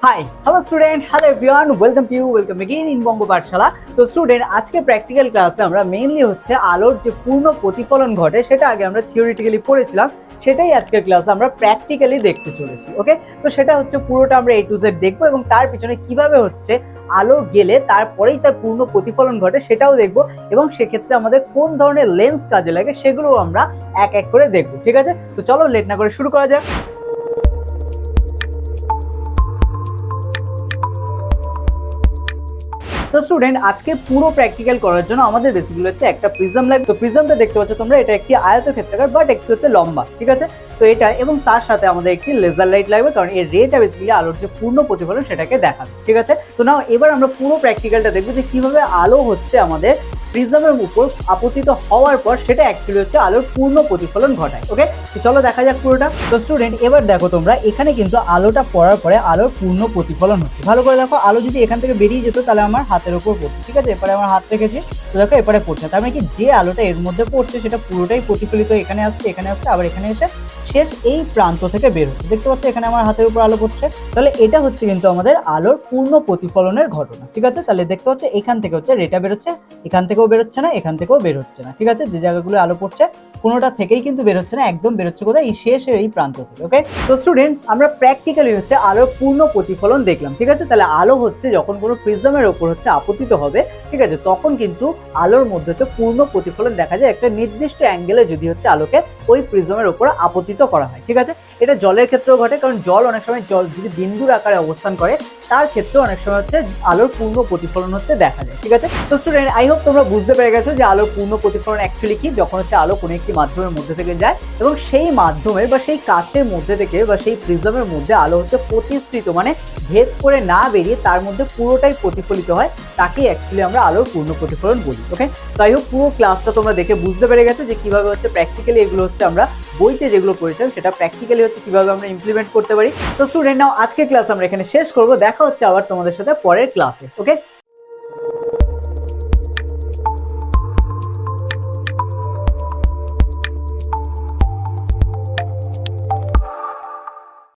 Hi, hello student, hello everyone, welcome again in Bongo Pathsala. তো student আজকে practical ক্লাসে আমরা মেইনলি হচ্ছে আলোর যে পূর্ণ প্রতিফলন ঘটে সেটা আগে আমরা থিওরিটিক্যালি পড়েছিলাম, সেটাই আজকের ক্লাসে আমরা প্র্যাকটিক্যালি দেখতে চলেছি। ওকে, তো সেটা হচ্ছে পুরোটা আমরা A to Z দেখবো এবং তার পিছনে কিভাবে হচ্ছে আলো গেলে তারপরেই তার পূর্ণ প্রতিফলন ঘটে সেটাও দেখবো, এবং সেক্ষেত্রে আমাদের কোন ধরনের লেন্স কাজে লাগে সেগুলোও আমরা এক এক করে দেখবো। ঠিক আছে, তো চলো লেট না করে শুরু করা যাক। তো স্টুডেন্ট আজকে পুরো প্র্যাকটিক্যাল করার জন্য আমাদের বেসিক্যালি হচ্ছে একটা প্রিজম লাগবে। তো প্রিজমটা দেখতে পাচ্ছ তোমরা, এটা একটি আয়তক্ষেত্রাকার বাট একটু হচ্ছে লম্বা, ঠিক আছে। তো এটা এবং তার সাথে আমাদের একটি লেজার লাইট লাগবে, কারণ এই রেটা বেসিক্যালি আলোর যে পূর্ণ প্রতিফলন সেটাকে দেখাবে, ঠিক আছে। তো নাও এবার আমরা পুরো প্র্যাকটিক্যালটা দেখবো যে কিভাবে আলো হচ্ছে আমাদের প্রিজমের উপর আপতিত হওয়ার পর সেটা অ্যাকচুয়ালি হচ্ছে আলোর পূর্ণ প্রতিফলন ঘটায়। ওকে, তো চলো দেখা যাক পুরোটা। তো স্টুডেন্ট এবার দেখো তোমরা, এখানে কিন্তু আলোটা পড়ার পরে আলোর পূর্ণ প্রতিফলন হচ্ছে। ভালো করে দেখো, আলো যদি এখান থেকে বেরিয়ে যেত তাহলে আমার হাতের উপর পড়তো, ঠিক আছে। এবারে আমার হাত রেখেছি, তো দেখো এবারে পড়ছে, তার মানে কি যে আলোটা এর মধ্যে পড়ছে সেটা পুরোটাই প্রতিফলিত এখানে আসছে, আবার এখানে এসে শেষ এই প্রান্ত থেকে বের হচ্ছে। দেখতে পাচ্ছ এখানে আমার হাতের উপর আলো পড়ছে, তাহলে এটা হচ্ছে কিন্তু আমাদের আলোর পূর্ণ প্রতিফলনের ঘটনা, ঠিক আছে। তাহলে দেখতে পাচ্ছ এখান থেকে হচ্ছে রেটা বেরোচ্ছে, এখান থেকেও বেরোচ্ছে না, এখান থেকেও বের হচ্ছে না, ঠিক আছে। যে জায়গাগুলো আলো পড়ছে কোনোটা থেকেই কিন্তু বেরোচ্ছে না, একদম বেরোচ্ছে কোথায়, এই শেষ এই প্রান্ত থেকে। ওকে, তো স্টুডেন্ট আমরা প্র্যাকটিক্যালি হচ্ছে আলোর পূর্ণ প্রতিফলন দেখলাম, ঠিক আছে। তাহলে আলো হচ্ছে যখন কোনো প্রিজমের ওপর হচ্ছে আপতিত হবে, ঠিক আছে, তখন কিন্তু আলোর মধ্যে হচ্ছে পূর্ণ প্রতিফলন দেখা যায় একটা নির্দিষ্ট অ্যাঙ্গেলে যদি হচ্ছে আলোকে ওই প্রিজমের ওপর আপতিত করা হয়, ঠিক আছে। এটা জলের ক্ষেত্রেও ঘটে, কারণ জল অনেক সময় জল যদি বিন্দুর আকারে অবস্থান করে তার ক্ষেত্রে অনেক সময় হচ্ছে আলোর পূর্ণ প্রতিফলন হচ্ছে দেখা যায়, ঠিক আছে। তো স্টুডেন্ট আই হোপ তোমরা বুঝতে পেরে গেছো যে আলোর পূর্ণ প্রতিফলন অ্যাকচুয়ালি কি, যখন হচ্ছে আলো কোনো একটি মাধ্যমের মধ্যে থেকে যায় এবং সেই মাধ্যমের বা সেই কাচের মধ্যে থেকে বা সেই প্রিজমের মধ্যে আলো হচ্ছে প্রতিসৃত মানে ভেদ করে না বেরিয়ে তার মধ্যে পুরোটাই প্রতিফলিত হয়, তাকেই অ্যাকচুয়ালি আমরা আলোর পূর্ণ প্রতিফলন বলি। ওকে, তো আই হোপ পুরো ক্লাসটা তোমরা দেখে বুঝতে পেরে গেছো যে কিভাবে হচ্ছে প্র্যাকটিক্যালি এগুলো হচ্ছে আমরা বইতে যেগুলো পড়েছিলাম সেটা প্র্যাকটিক্যালি হচ্ছে কিভাবে আমরা ইমপ্লিমেন্ট করতে পারি। তো স্টুডেন্ট নাও আজকের ক্লাস আমরা এখানে শেষ করবো, দেখা হচ্ছে আবার তোমাদের সাথে পরের ক্লাসে। ওকে।